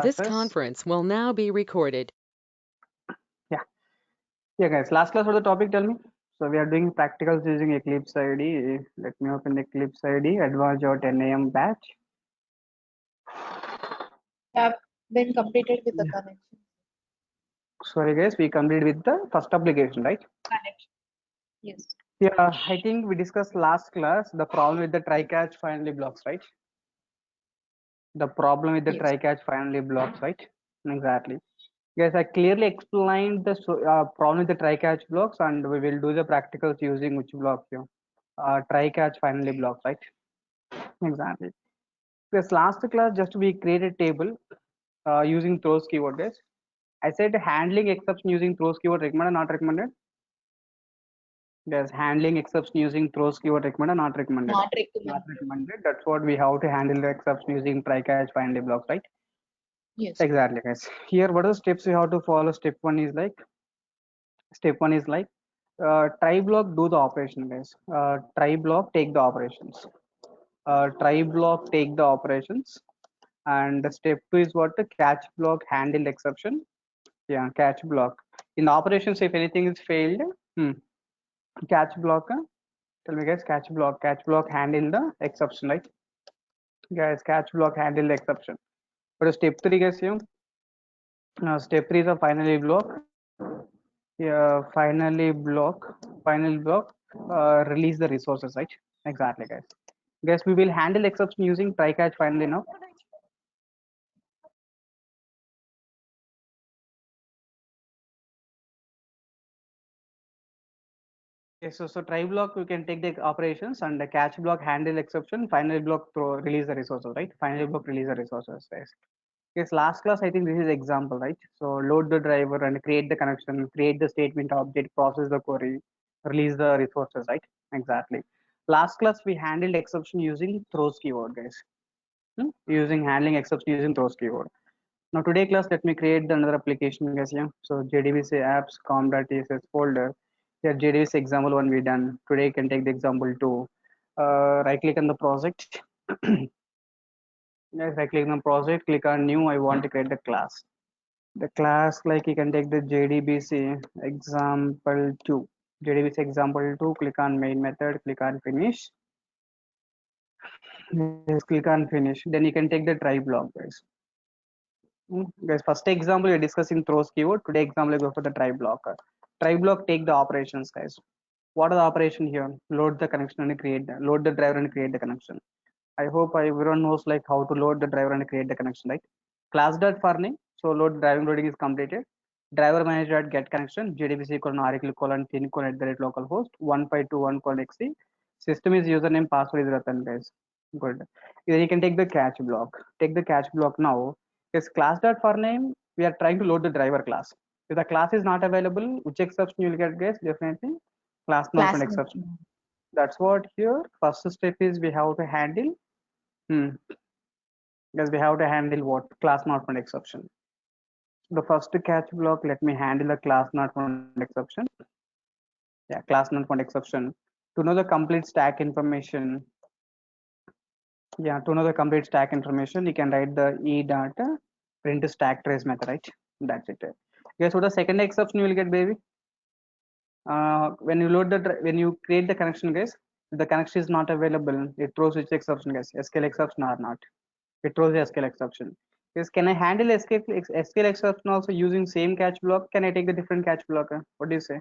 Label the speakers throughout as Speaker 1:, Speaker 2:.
Speaker 1: This
Speaker 2: classes.
Speaker 1: conference will now be recorded.
Speaker 2: Yeah, yeah, guys. Last class, what the topic? Tell me. So we are doing practicals using Eclipse IDE. Let me open Eclipse IDE. Advanced Java 10 a.m. batch.
Speaker 3: Have been completed with the
Speaker 2: Yeah.
Speaker 3: connection.
Speaker 2: Sorry, guys. We completed with the first application, right?
Speaker 3: Connection. Yes.
Speaker 2: Yeah, I think we discussed last class the problem with the try-catch finally blocks, right? The problem with the
Speaker 3: Yes.
Speaker 2: try-catch finally blocks, right? Exactly. Yes, I clearly explained the problem with the try-catch blocks, and we will do the practicals using which blocks here? Try-catch finally blocks, right? Exactly. This last class, just we created table using throws keyword, guys. I said handling exception using throws keyword recommended, not recommended. Yes, handling exception using throws keyword recommended, not recommended.
Speaker 3: Not recommended.
Speaker 2: Not recommended. That's what we have to handle the exception using try-catch finally blocks, right?
Speaker 3: Yes.
Speaker 2: Exactly, guys. Here, what are the steps we have to follow? Step one is like try block do the operation, guys. Try block take the operations. Try block take the operations, and step two is what the catch block handle exception. Yeah, catch block in operations. If anything is failed, catch block. Tell me, guys. Catch block handle the exception, right? Guys, catch block handle the exception. But step three, guys, you step three is a finally block. Yeah, finally block, release the resources, right? Exactly, guys. Guys, we will handle exception using try catch finally now. Okay, so try block we can take the operations, and the catch block handle exception, finally block throw release the resources, right? Finally block release the resources, guys. Yes, last class I think this is example, right? So load the driver and create the connection, create the statement object, process the query, release the resources, right? Exactly. Last class we handled exception using throws keyword, guys. Using handling exception using throws keyword. Now today class, let me create another application, guys. Yeah. So JDBC apps com.tss folder. Yeah, JDBC example one we done. Today you can take the example two. Right click on the project. Yes, right click on the project, click on new. I want to create the class. The class, like you can take the JDBC example two. JDBC example two, click on main method, click on finish. Yes, click on finish. Then you can take the try block, guys. Guys, first example we're discussing throws keyword. Today example I go for the try block. Try block take the operations, guys. What are the operation here? Load the connection and load the driver and create the connection. I hope everyone knows like how to load the driver and create the connection, right? Class dot for name. So driving loading is completed. Driver manager dot get connection. JDBC oracle thin at the rate localhost 1521 .exe. System is username, password is Ratan, guys. Good. Then you can take the catch block. Take the catch block now. Is class dot for name. We are trying to load the driver class. If the class is not available, which exception you will get, guys? Definitely class not an exception. That's what here. First step is we have to handle. Because we have to handle what class not found exception. The first catch block. Let me handle the class not found exception. Yeah, class not found exception. To know the complete stack information. Yeah, to know the complete stack information, you can write the e data print stack trace method, right? That's it. Guess what the second exception you will get, baby? When you when you create the connection, guys, if the connection is not available, it throws which exception, guys? SQL exception or not? It throws the SQL exception. Yes, can I handle SQL exception also using same catch block? Can I take the different catch block? What do you say?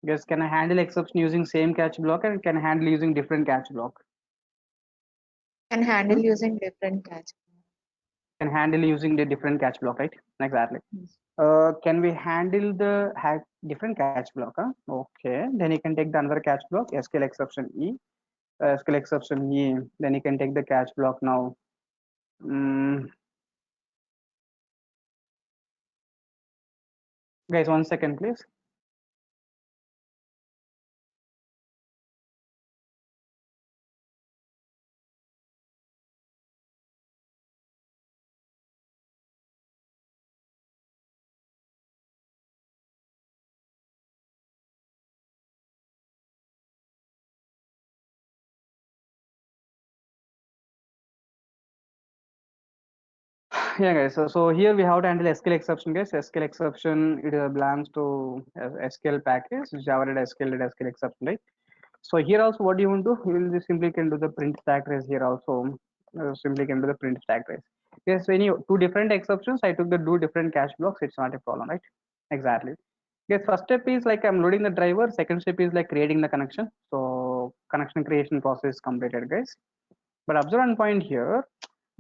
Speaker 2: Yes, can I handle exception using same catch block, and can I handle using different catch block?
Speaker 3: And handle using different catch.
Speaker 2: Can handle using the different catch block, right? Exactly.
Speaker 3: Yes.
Speaker 2: Can we handle the different catch block? Okay, then you can take the another catch block, SQL exception E. SQL exception E. Then you can take the catch block now. Guys, 1 second, please. Yeah, guys. So here we have to handle SQL exception, guys. SQL exception, it belongs to SQL package, Java SQL exception, right? So here also, what do you want to do? You will just simply can do the print stack trace here also. Simply can do the print stack trace. Yes, so any two different exceptions, I took the two different cache blocks. It's not a problem, right? Exactly. Yes, first step is like I'm loading the driver. Second step is like creating the connection. So connection creation process is completed, guys. But observe one point here.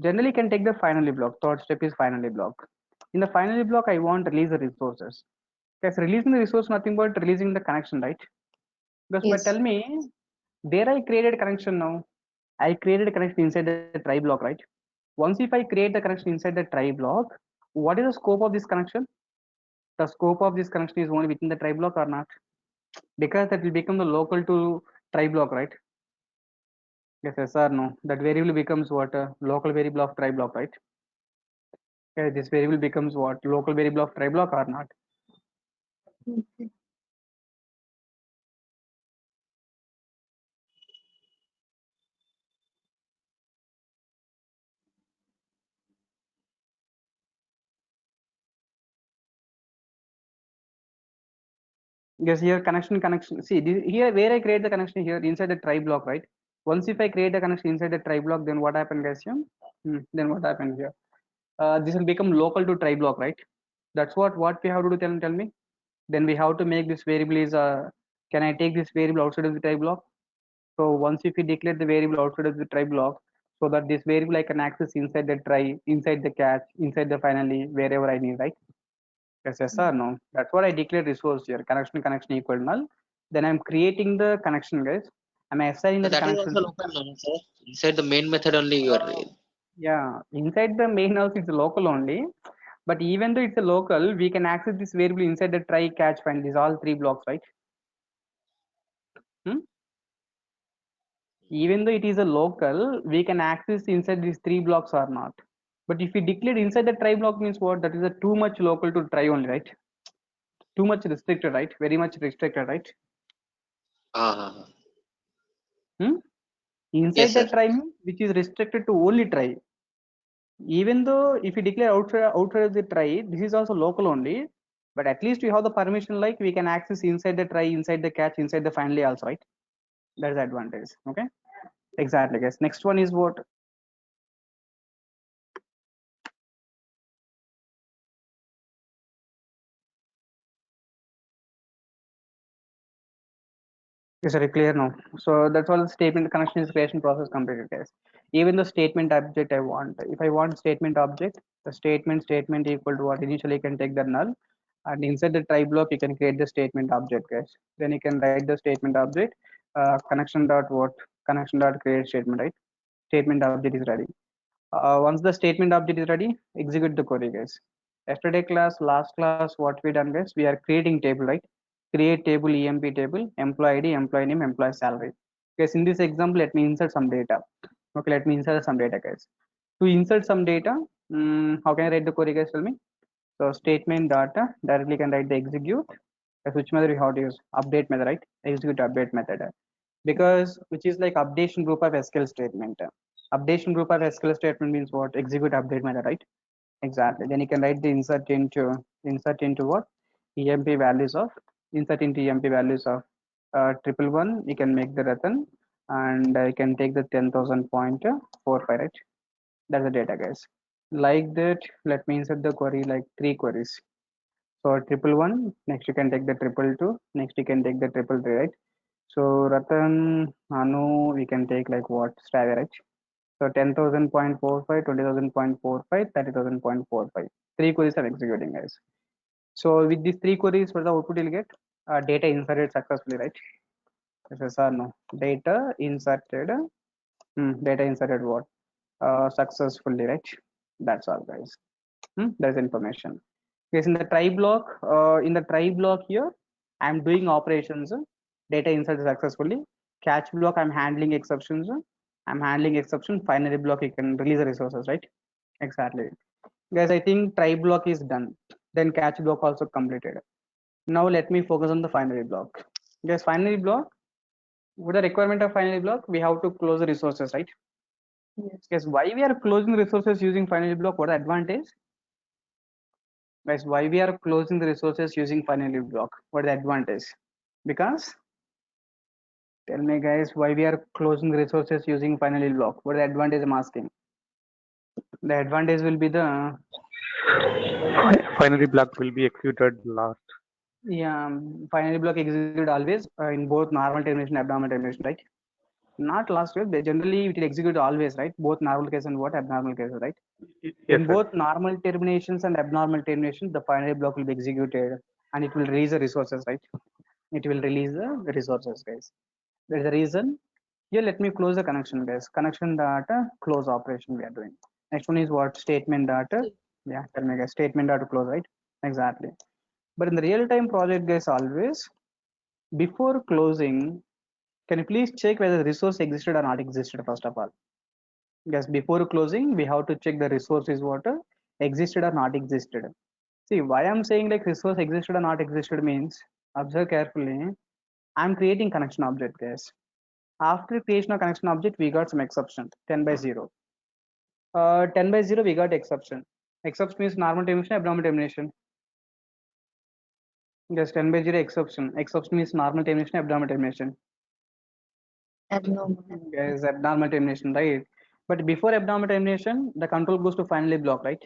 Speaker 2: Generally can take the finally block. Third step is finally block. In the finally block, I want to release the resources. Guys, releasing the resource nothing but releasing the connection, right? Because but
Speaker 3: Yes.
Speaker 2: tell me, where I created connection now? I created a connection inside the try block, right? Once if I create the connection inside the try block, what is the scope of this connection? The scope of this connection is only within the try block or not? Because that will become the local to try block, right? Yes or no? That variable becomes what? Local variable of try block, right? Okay, this variable becomes what? Local variable of try block or not?
Speaker 3: Okay.
Speaker 2: Yes, here connection. See, here where I create the connection here inside the try block, right? Once if I create the connection inside the try block, then what happened, guys? Yeah? Then what happened here? This will become local to try block, right? That's what we have to do. Tell me. Then we have to make this variable is can I take this variable outside of the try block? So once if we declare the variable outside of the try block, so that this variable I can access inside the try, inside the catch, inside the finally, wherever I need, right? Yes or no? That's what I declare resource here. Connection equal null. Then I'm creating the connection, guys. I'm assigning
Speaker 4: So
Speaker 2: that
Speaker 4: that is
Speaker 2: connection.
Speaker 4: also local, no, sir? Inside the main method only you are.
Speaker 2: Yeah, inside the main house it's local only. But even though it's a local, we can access this variable inside the try, catch, find. These all three blocks, right? Hmm? Even though it is a local, we can access inside these three blocks or not. But if we declare inside the try block means what? That is a too much local to try only, right? Too much restricted, right? Very much restricted, right?
Speaker 4: Ah.
Speaker 2: Hmm?
Speaker 4: Yes,
Speaker 2: Inside the
Speaker 4: sir.
Speaker 2: try means which is restricted to only try. Even though if you declare outside of the try, this is also local only. But at least we have the permission like we can access inside the try, inside the catch, inside the finally also, right? That's the advantage. Okay. Exactly, guys. Next one is what? Is it clear now? So that's all the statement connection is creation process completed, guys. Even the statement object I want. If I want statement object, the statement equal to what? Initially you can take the null, and inside the try block you can create the statement object, guys. Then you can write the statement object connection dot what? Connection dot create statement, right? Statement object is ready. Once the statement object is ready, execute the query, guys. Yesterday class, last class, what we done, guys? We are creating table, right? Create table, emp table, employee id, employee name, employee salary. Guys, in this example, let me insert some data. Okay, let me insert some data, guys. To insert some data, how can I write the query, guys? Tell me. So statement data directly can write the execute. Which method we have to use? Update method, right? Execute update method. Because which is like updation group of SQL statement. Updation group of SQL statement means what? Execute update method, right? Exactly. Then you can write the insert into what? EMP values of insert into EMP values of 111. You can make the Ratan and you can take the 10,000.45, right? That's the data, guys. Like that, let me insert the query like three queries. So 111. Next you can take the 222. Next you can take the 333, right? So Ratan, Anu, we can take like what? Stagger, right? So 10,000.45, 20,000.45, 30,000.45. Three queries are executing, guys. So with these three queries, what the output you'll get? Data inserted successfully, right? Yes or no? Data inserted. Data inserted what? Successfully, right? That's all, guys. There's information. Yes, in the try block here, I'm doing operations. Data inserted successfully. Catch block, I'm handling exceptions. I'm handling exception. Finally block, you can release the resources, right? Exactly. Guys, I think try block is done. Then catch block also completed. Now let me focus on the finally block. Guys, finally block. With the requirement of finally block, we have to close the resources, right?
Speaker 3: Yes.
Speaker 2: Guys, why we are closing resources using finally block? What the advantage? Guys, why we are closing the resources using finally block? What the advantage? Because tell me, guys, why we are closing the resources using finally block? What the advantage I'm asking? The advantage will be the
Speaker 5: Finally, block will be executed last.
Speaker 2: finally block executed always in both normal termination and abnormal termination, right? Not last way, but generally it will execute always, right? Both normal case and what abnormal cases, right?
Speaker 5: Yes,
Speaker 2: In
Speaker 5: sir.
Speaker 2: both normal terminations and abnormal terminations, the finally block will be executed and it will release the resources, right? It will release the resources, guys. There's a reason. Here, let me close the connection, guys. Connection data close operation we are doing. Next one is what? Statement data. Yeah, tell me, guys. Statement data close, right? Exactly. But in the real-time project, guys, always before closing, can you please check whether the resource existed or not existed first of all? Yes, before closing, we have to check the resource is what existed or not existed. See, why I'm saying like resource existed or not existed means, observe carefully. I'm creating connection object, guys. After creation of connection object, we got some exception, 10 by 0. 10 by 0, we got exception. Exception means normal termination, abnormal termination. Yes, 10 by 0 exception. Exception means normal termination, abnormal termination.
Speaker 3: Abnormal.
Speaker 2: Yes, abnormal termination, right? But before abnormal termination, the control goes to finally block, right?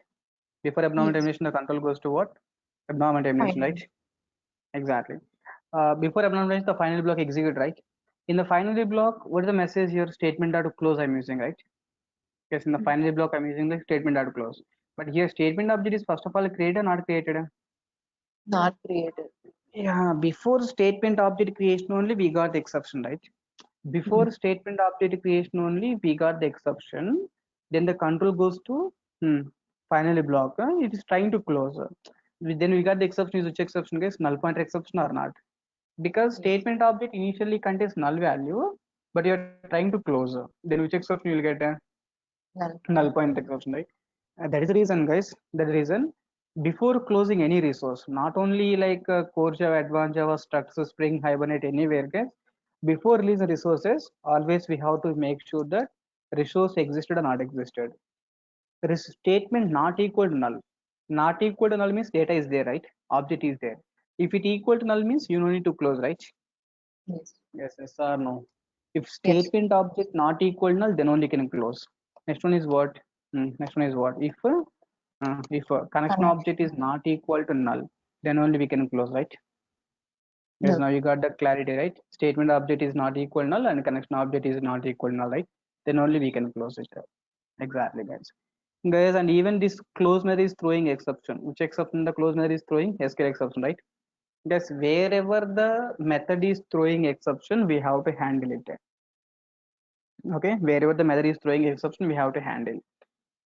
Speaker 2: Before abnormal
Speaker 3: Yes.
Speaker 2: termination, the control goes to what? Abnormal termination,
Speaker 3: Finally.
Speaker 2: right? Exactly. Before abnormal termination, the final block execute, right? In the finally block, what is the message here? Statement data close I'm using, right? Yes, in the finally block, I'm using the statement data close. But here, statement object is first of all created or not created?
Speaker 3: Not created.
Speaker 2: Yeah, before statement object creation only, we got the exception, right? Before statement object creation only, we got the exception. Then the control goes to finally block. It is trying to close. Then we got the exception. Is which exception, guys? Null pointer exception or not? Because statement object initially contains null value, but you're trying to close. Then which exception you'll get? Null pointer exception, right? That is the reason, guys. That is the reason. Before closing any resource, not only like core Java, advanced Java, structure, Spring, Hibernate, anywhere, guys. Before releasing resources, always we have to make sure that resource existed or not existed. There is statement not equal to null. Not equal to null means data is there, right? Object is there. If it equal to null means you don't need to close, right?
Speaker 3: Yes.
Speaker 2: Yes or no? If
Speaker 3: Yes.
Speaker 2: statement object not equal to null, then only can close. Next one is what? Next one is what? If a connection object is not equal to null, then only we can close, right? Yes,
Speaker 3: No.
Speaker 2: now you got the clarity, right? Statement object is not equal null and connection object is not equal null, right? Then only we can close it. Exactly, guys. Guys, and even this close method is throwing exception. Which exception the close method is throwing? SQL exception, right? Guys, wherever the method is throwing exception, we have to handle it. Okay, wherever the method is throwing exception, we have to handle.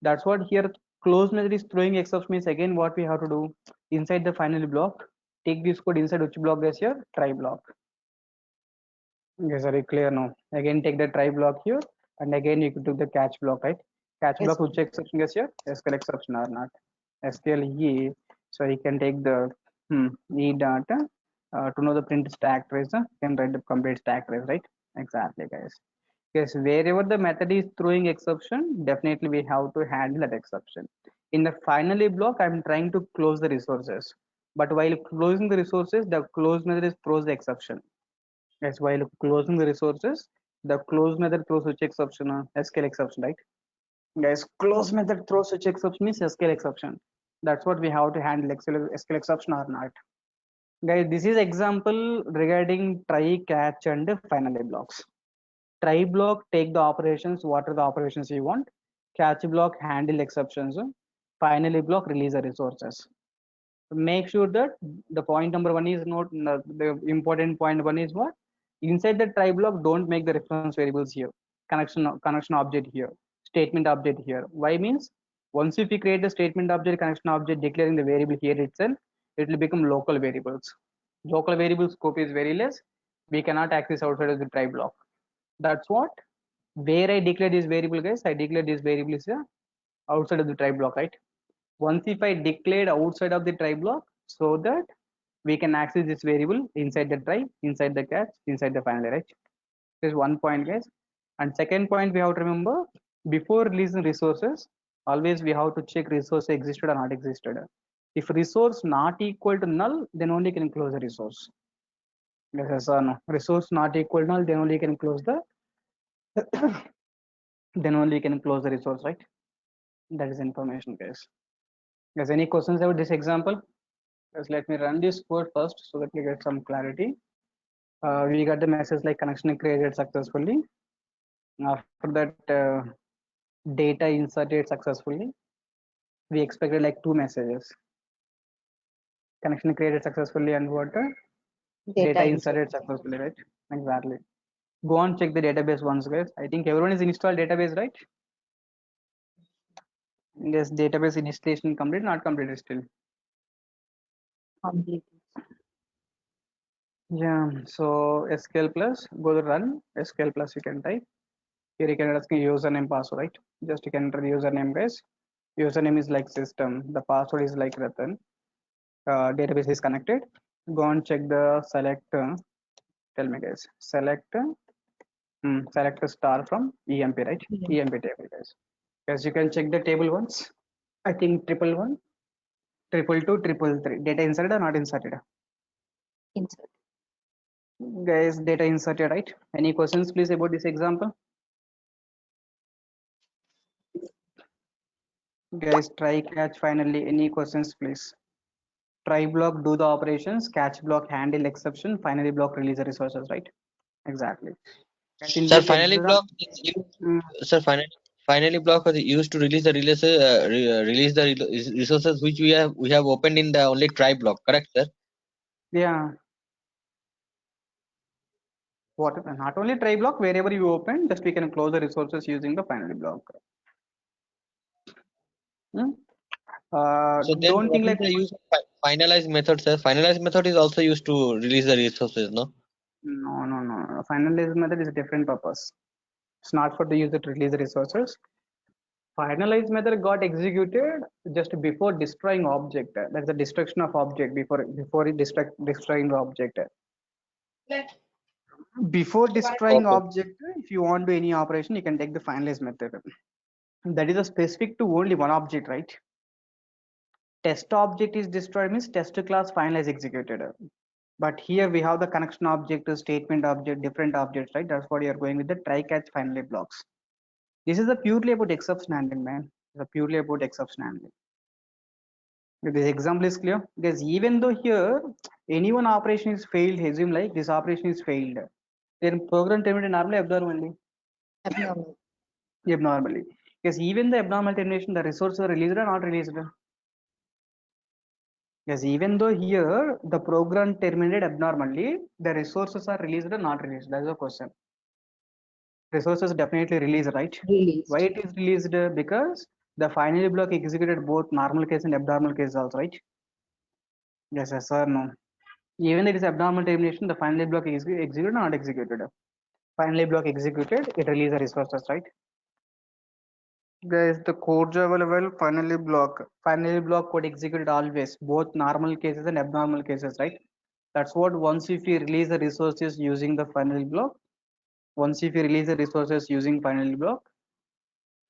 Speaker 2: That's what here close method is throwing exception means. Again, what we have to do inside the final block, take this code inside which block, guys? Here try block. Yes, very clear now. Again, take the try block here, and again you could do the catch block, right? Catch
Speaker 3: Yes.
Speaker 2: block, which exception, guys? Here SQL exception or not? SQL E. So you can take the E data to know the print stack trace. Can write the complete stack trace, right? Exactly, guys. Yes, wherever the method is throwing exception, definitely we have to handle that exception. In the finally block, I'm trying to close the resources. But while closing the resources, the close method is throws the exception. Yes, while closing the resources, the close method throws which exception? SQL exception, right? Guys, close method throws which exception is SQL exception. That's what we have to handle SQL exception or not. Guys, this is example regarding try, catch, and finally blocks. Try block take the operations, what are the operations you want. Catch block handle exceptions. Finally block release the resources. Make sure that the point number one is not the important point. One is what? Inside the try block, don't make the reference variables here. Connection object here. Statement object here. Why means once if we create the statement object, connection object declaring the variable here itself, it will become local variables. Local variable scope is very less. We cannot access outside of the try block. That's what where I declare this variable, guys. I declare this variable is outside of the try block, right? Once if I declared outside of the try block, so that we can access this variable inside the try, inside the catch, inside the finally, right? This is one point, guys. And second point we have to remember, Before releasing resources, always we have to check resource existed or not existed. If resource not equal to null, then only can close the resource. Yes or no? Resource not equal to null, then only can close the then only can close the resource, right? That is information, guys. Guys, any questions about this example? Just let me run this code first so that we get some clarity. We got the message like connection created successfully. After that, data inserted successfully. We expected like 2 messages. Connection created successfully and what? Data inserted successfully, right? Exactly. Go on, check the database once, guys. I think everyone is installed database, right? Yes, database installation complete, not completed still.
Speaker 3: Complete.
Speaker 2: Yeah, so SQL plus, go to run, SQL plus you can type. Here you can ask username, password, right? Just you can enter username, guys. Username is like system, the password is like Ratan. Database is connected. Go and check the select, tell me guys, select select a star from EMP, right?
Speaker 3: Yeah.
Speaker 2: EMP table, guys. Guys, you can check the table once. I think 111, 222, 333. Data inserted or not inserted?
Speaker 3: Insert.
Speaker 2: Guys, data inserted, right? Any questions, please, about this example? Guys, try catch finally. Any questions, please? Try block, do the operations. Catch block, handle exception. Finally block, release the resources, right? Exactly. Guys, in
Speaker 4: Sir,
Speaker 2: this
Speaker 4: finally
Speaker 2: exam,
Speaker 4: block is used.
Speaker 2: mm,
Speaker 4: Sir, finally block was used to release the release the resources which we have opened in the only try block. Correct, sir?
Speaker 2: yeah. What not only try block, wherever you open, just we can close the resources using the finally block. Hmm?
Speaker 4: So then,
Speaker 2: Don't
Speaker 4: what
Speaker 2: think
Speaker 4: is
Speaker 2: like
Speaker 4: the use of finalize method, sir? Finalize method is also used to release the resources, no?
Speaker 2: no. Finalize method is a different purpose. It's not for the user to release the resources. Finalize method got executed just before destroying object. That's the destruction of object before it destroying the object. Before destroying
Speaker 4: Okay.
Speaker 2: object, if you want to do any operation, you can take the finalize method. That is a specific to only one object, right? Test object is destroyed means test class finalize executed. But here we have the connection object, statement object, different objects, right? That's what you are going with the try catch finally blocks. This is a purely about exception handling, man. It's a purely about exception handling. If this example is clear, because even though here any one operation is failed, assume like this operation is failed, then program terminated normally abnormally.
Speaker 3: Abnormal.
Speaker 2: Abnormally. Because even the abnormal termination, the resources are released or not released. Yes, even though here the program terminated abnormally, the resources are released or not released. That's the question. Resources definitely released, right?
Speaker 3: Released.
Speaker 2: Why it is released? Because the finally block executed both normal case and abnormal case also, right? Yes, yes, sir, no. Even if it is abnormal termination, the finally block is executed or not executed. Finally block executed, it release the resources, right? Guys, the code available finally block code executed always, both normal cases and abnormal cases, right? That's what once if you release the resources using the finally block, once if you release the resources using finally block,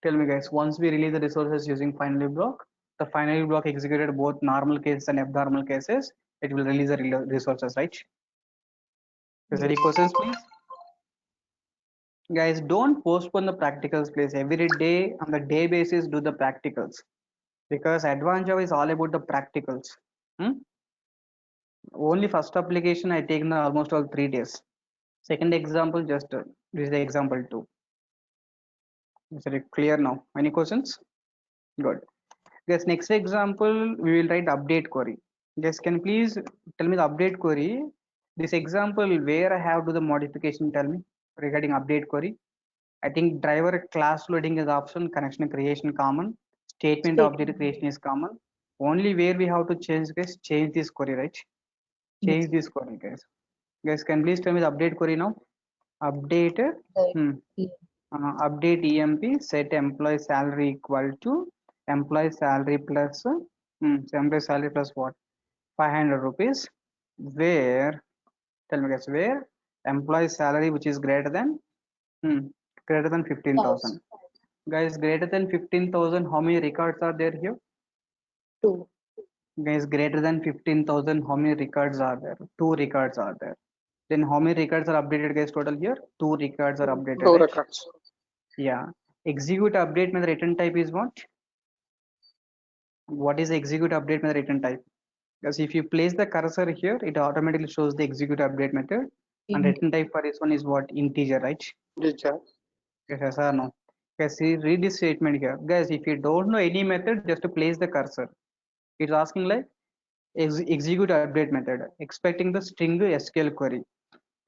Speaker 2: tell me guys, once we release the resources using finally block, the finally block executed both normal cases and abnormal cases, it will release the resources, right? Is there any questions, please? Guys, don't postpone the practicals, please. Every day on the day basis, do the practicals because advanced Java is all about the practicals. Only first application I taken almost all 3 days. Second example, just this is the example 2. Is it clear now? Any questions? Good. Guys, next example we will write update query. Guys, can you please tell me the update query? This example where I have to do the modification, tell me regarding update query. I think driver class loading is option, connection creation common, statement object creation is common. Only where we have to change, guys, change this query, right? Change
Speaker 3: Yes.
Speaker 2: this query, guys. Guys, can please tell me the update query now? Update, update EMP set employee salary equal to employee salary plus employee salary plus what? 500 rupees. Where, tell me guys, where employee salary which is greater than 15,000. Guys, greater than 15,000, how many records are there here?
Speaker 3: 2.
Speaker 2: Guys, greater than 15,000, how many records are there? 2 records are there. Then how many records are updated, guys, total here? 2 records are updated,
Speaker 6: Two
Speaker 2: right?
Speaker 6: records.
Speaker 2: Yeah. Execute update method return type is what? What is the execute update method return type? Because if you place the cursor here, it automatically shows the execute update method. And
Speaker 3: Int.
Speaker 2: return type for this one is what? Integer, right?
Speaker 6: Integer.
Speaker 2: Yes or no? Guys, see, read this statement here. Guys, if you don't know any method, just to place the cursor. It's asking like execute update method, expecting the string SQL query.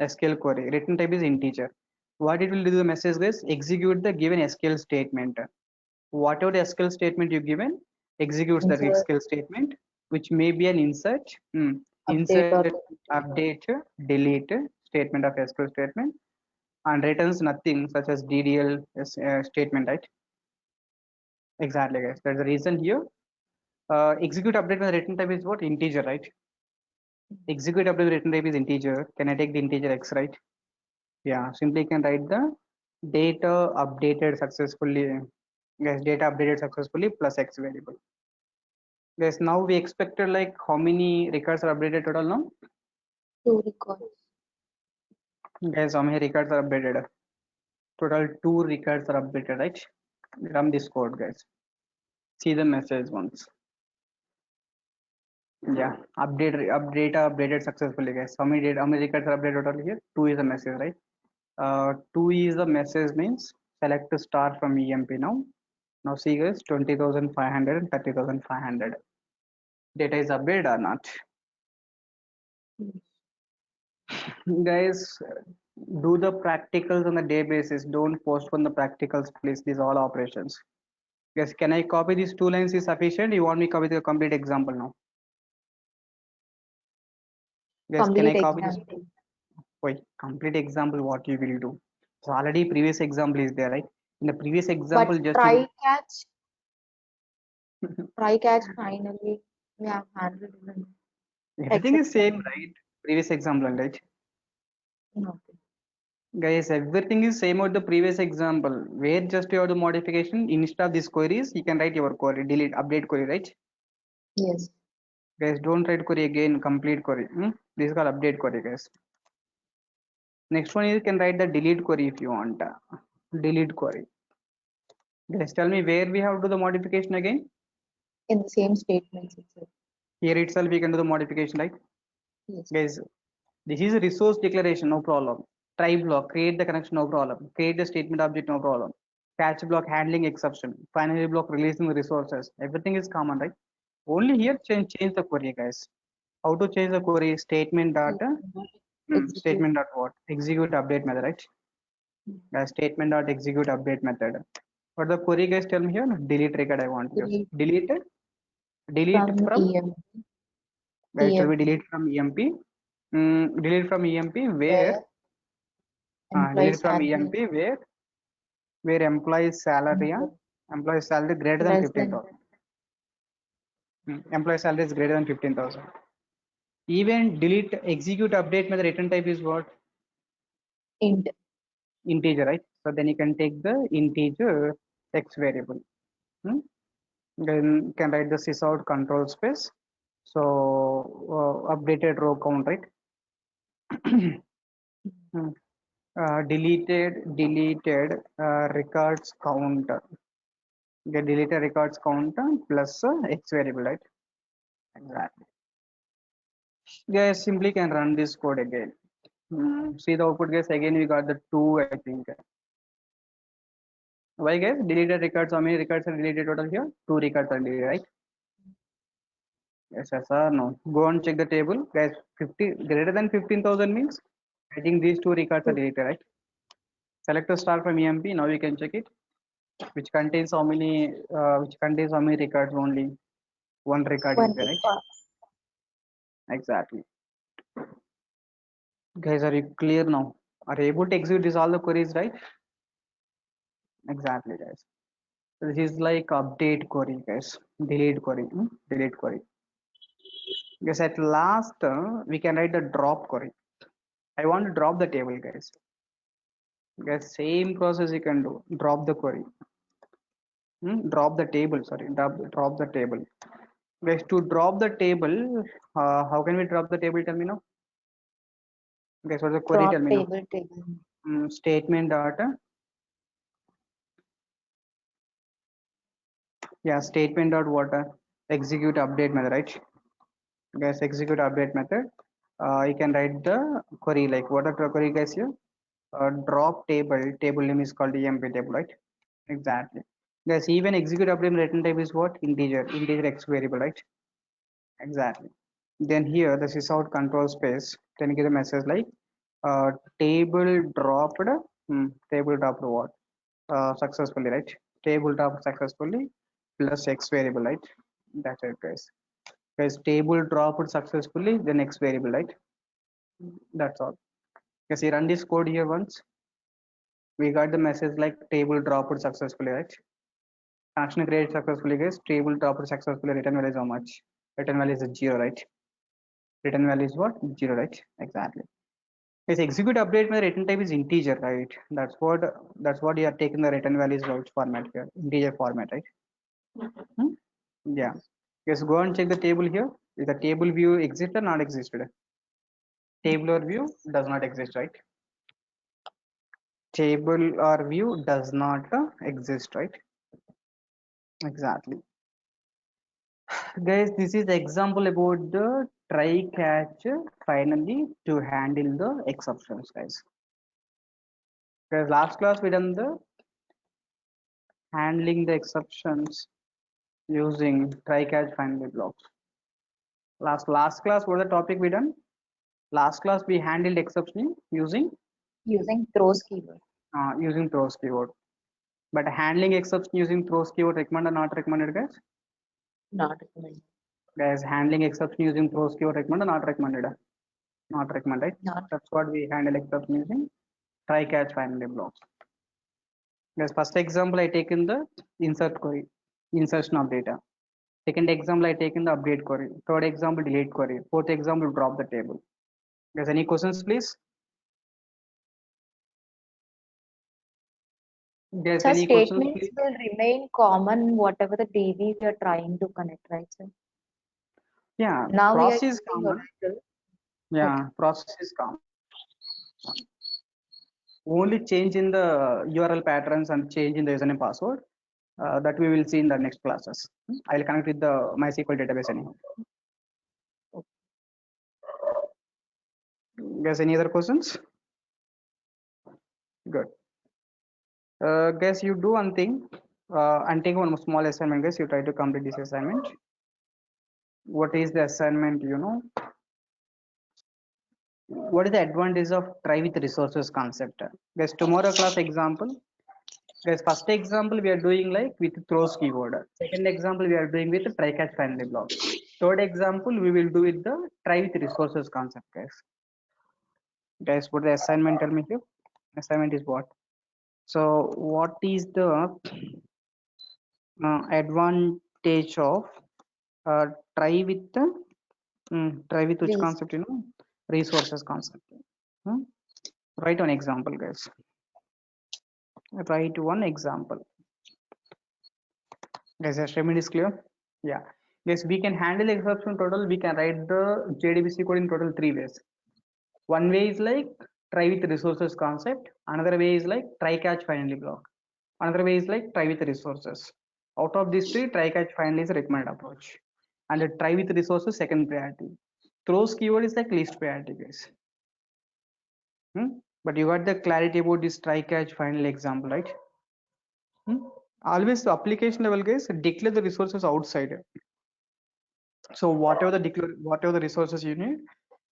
Speaker 2: SQL query. Return type is integer. What it will do the message is execute the given SQL statement. Whatever the SQL statement you given, executes the
Speaker 3: Insert.
Speaker 2: SQL statement, which may be an insert,
Speaker 3: Update
Speaker 2: insert,
Speaker 3: or
Speaker 2: update, delete statement of SQL statement, and returns nothing such as DDL statement, right? Exactly, guys. That's the reason here. Execute update with return type is what? Integer, right? Execute update with return type is integer. Can I take the integer x, right? Yeah, simply can write the data updated successfully. Yes, data updated successfully plus x variable. Yes, now we expected like how many records are updated total now?
Speaker 3: 2 records.
Speaker 2: Guys, how many records are updated? Total 2 records are updated, right? Run this code, guys. See the message once. Yeah, data updated successfully, guys. How many records are updated total here? 2 is the message, right? 2 is the message means select star from EMP now. Now see guys, 20,500 and 30,500. Data is updated or not? Guys, do the practicals on the day basis. Don't postpone the practicals, please. These all operations. Guys, can I copy these 2 lines is sufficient? You want me to copy the complete example now? Guys, can I
Speaker 3: Complete
Speaker 2: copy this?
Speaker 3: example.
Speaker 2: Wait, complete example, what you will do? So already previous example is there, right? In the previous example,
Speaker 3: But
Speaker 2: just
Speaker 3: try catch. Try catch finally. We have handled it.
Speaker 2: everything is
Speaker 3: Except
Speaker 2: same, right? Previous example, right?
Speaker 3: no.
Speaker 2: Guys, everything is same with the previous example. Where just you have the modification instead of these queries, you can write your query, delete, update query, right?
Speaker 3: Yes.
Speaker 2: Guys, don't write query again, complete query. This is called update query, guys. Next one, you can write the delete query if you want. Delete query. Guys, tell me where we have to do the modification again.
Speaker 3: In the same statements itself.
Speaker 2: Here itself, we can do the modification, right?
Speaker 3: Yes.
Speaker 2: Guys, this is a resource declaration, no problem. Try block, create the connection, no problem. Create the statement object, no problem. Catch block, handling exception. Finally block, releasing the resources. Everything is common, right? Only here change the query, guys. How to change the query? Statement dot
Speaker 3: Execute.
Speaker 2: statement dot what? Execute update method, right? Statement dot execute update method. What the query, guys? Tell me here. Delete record I want to use. Delete from
Speaker 3: EMP.
Speaker 2: guys, tell me delete from EMP. Delete from EMP where?
Speaker 3: Employee
Speaker 2: Delete from
Speaker 3: salary
Speaker 2: EMP where employees salary employee salary greater than
Speaker 3: less than
Speaker 2: 15,000. Employee salary is greater than 15,000. Even delete execute update method return type is what?
Speaker 3: int.
Speaker 2: Integer, right? So then you can take the integer x variable. Then you can write the sysout control space. So updated row count, right? Deleted records count. Get deleted records count plus x variable, right? Exactly. Guys, simply can run this code again. See the output, guys. Again, we got the 2, I think. Why, guys? Deleted records. How many records are deleted total here? 2 records are deleted, right? Yes, or no? Go and check the table, guys. 50 greater than 15,000 means I think these 2 records are deleted, right? Select a star from EMP. Now we can check it. Which contains how many? Which contains how many records? Only 1 record is there, right? Exactly. Guys, are you clear now? Are you able to execute this all the queries, right? Exactly, guys. So this is like update query, guys. Delete query. Delete query. Guys, at last we can write the drop query. I want to drop the table, guys. Guys, same process you can do. Drop the query. Drop the table. Sorry, drop the table. Guys, to drop the table, how can we drop the table? Tell me now. Guys, what's the query?
Speaker 3: Drop
Speaker 2: Tell me now.
Speaker 3: table.
Speaker 2: Statement dot. Yeah, statement dot what? Execute update method, right? Guys, execute update method. You can write the query like what are the query guys here? Drop table. Table name is called emp table, right? Exactly. Guys, even execute update return type is what? Integer x variable, right? Exactly. Then here the sysout control space. Then you get a message like table dropped. Table dropped what? Successfully, right? Table dropped successfully plus x variable, right? That's it, guys. Guys, table dropped successfully, then x variable, right? That's all. Guys, you run this code here once. We got the message like table dropped successfully, right? Function created successfully, guys. Table dropped successfully. Return value is how much? Return value is 0, right? Return value is what? 0, right? Exactly. Yes, execute update my return type is integer, right? That's what you are taking the return values out format here, integer format, right? Yeah. Yes, go and check the table here. Is the table view exist or not existed? Table or view does not exist, right? Table or view does not exist, right? Exactly. Guys, this is the example about the try catch finally to handle the exceptions, guys. Guys, last class we done the handling the exceptions using try catch finally blocks. Last class what the topic we done? Last class we handled exception using
Speaker 3: Throws keyword.
Speaker 2: throws keyword. But handling exception using throws keyword recommended or not recommended, guys?
Speaker 3: Not recommended.
Speaker 2: Guys, handling exception using throws keyword recommended or not recommended? Not recommended.
Speaker 3: Not
Speaker 2: That's what we handle exception using try catch finally blocks. Guys, first example I taken the insert query, insertion of data. Second example I taken the update query. Third example delete query. Fourth example drop the table. Guys, any questions please? Guys,
Speaker 3: so
Speaker 2: any questions
Speaker 3: statements
Speaker 2: please?
Speaker 3: will remain common whatever the DB we are trying to connect, right, sir?
Speaker 2: Yeah,
Speaker 3: Now we are
Speaker 2: process is
Speaker 3: using
Speaker 2: common.
Speaker 3: Oracle.
Speaker 2: Yeah, process is common. Only change in the URL patterns and change in the username password that we will see in the next classes. I'll connect with the MySQL database anyhow. Guys, any other questions? Good. Guys, you do one thing and take one small assignment. Guys, you try to complete this assignment. What is the assignment? You know, what is the advantage of try with resources concept? Guys, tomorrow class example. Guys, first example we are doing like with throws keyword. Second example we are doing with try catch finally block. Third example we will do with the try with resources concept, guys. Guys, what the assignment tell me here? Assignment is what? So what is the advantage of uh, try with the try with which
Speaker 3: Please.
Speaker 2: concept, you know? Resources concept. Write one example, guys. Write one example. Guys, your statement is clear? Yeah. Yes, we can handle exception total. We can write the JDBC code in total 3 ways. One way is like try with resources concept. Another way is like try catch finally block. Another way is like try with resources. Out of these three, try catch finally is a recommended approach. And the try with resources second priority. Throws keyword is like least priority, guys. But you got the clarity about this try catch finally example, right? Always the application level, guys, declare the resources outside. So whatever the resources you need,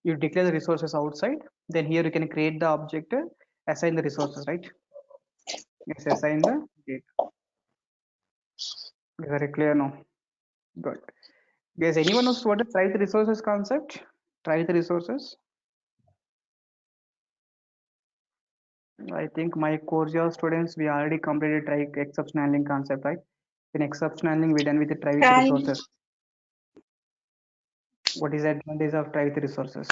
Speaker 2: you declare the resources outside. Then here you can create the object, assign the resources, right? Yes, assign the data. Very clear now. Good. Guys, anyone knows what is try the resources concept? Try the resources. I think my course year students we already completed try exception handling concept, right? In exception handling we done with the try with resources. What is the advantage of try with resources?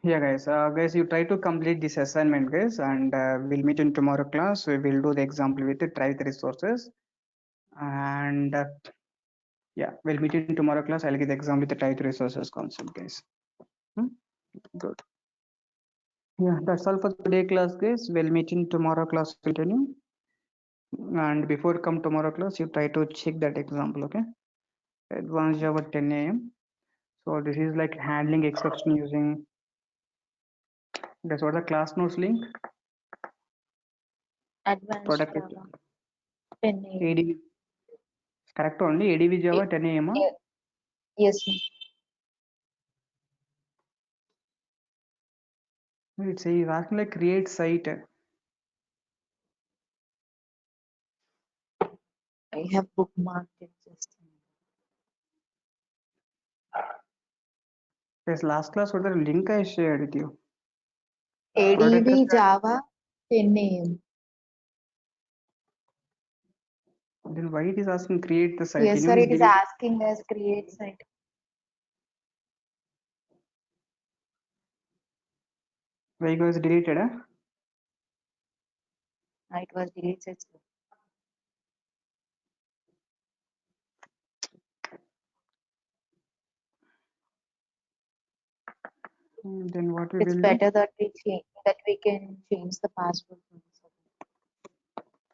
Speaker 2: Yeah, guys, you try to complete this assignment, guys, and we'll meet in tomorrow class. We will do the example with it, try the resources, and yeah, we'll meet in tomorrow class. I'll give the example with the try the resources concept, guys. Good. Yeah, that's all for today, class, guys. We'll meet in tomorrow class. Continue. And before come tomorrow class, you try to check that example, okay? Advanced Java 10 a.m. So this is like handling exception using. That's what the class notes link.
Speaker 3: Advanced
Speaker 2: Product
Speaker 3: Java 10 a.m.
Speaker 2: ADV. Correct only ADV Java 10 a.m.
Speaker 3: Yeah. Yes, sir.
Speaker 2: It's asking like create site.
Speaker 3: I have bookmarked it just.
Speaker 2: Yes, last class what the link I shared with you.
Speaker 3: ADV Java 10 a.m.
Speaker 2: Then why it is asking create the site?
Speaker 3: Yes, sir.
Speaker 2: Anyone
Speaker 3: It is
Speaker 2: delete-
Speaker 3: asking us create site.
Speaker 2: Why it was deleted? Huh?
Speaker 3: It was deleted, sir.
Speaker 2: Then what we
Speaker 3: It's
Speaker 2: will do?
Speaker 3: better that we can change the password.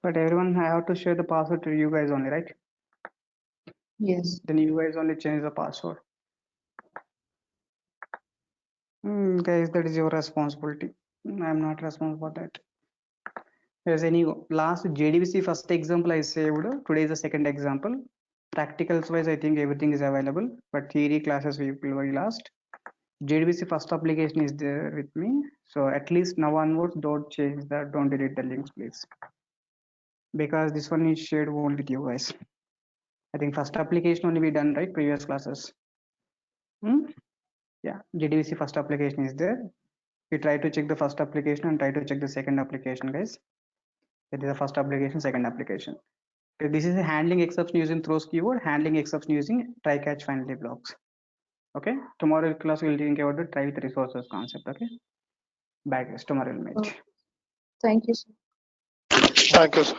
Speaker 2: But everyone I have to share the password to you guys only, right?
Speaker 3: Yes.
Speaker 2: Then you guys only change the password. Guys, that is your responsibility. I'm not responsible for that. There's any last JDBC first example I saved. Today is the second example. Practicals wise, I think everything is available, but theory classes we will be last. JDBC first application is there with me. So at least now onwards, don't change that, don't delete the links, please. Because this one is shared only with you guys. I think first application only we done, right? Previous classes. Yeah, JDBC first application is there. We try to check the first application and try to check the second application, guys. That is the first application, second application. Okay, this is a handling exception using throws keyword, handling exception using try catch finally blocks. Okay, tomorrow class we'll think about the try with resources concept. Okay, bye guys, tomorrow we'll meet.
Speaker 3: Thank you, sir.
Speaker 5: Thank you, sir.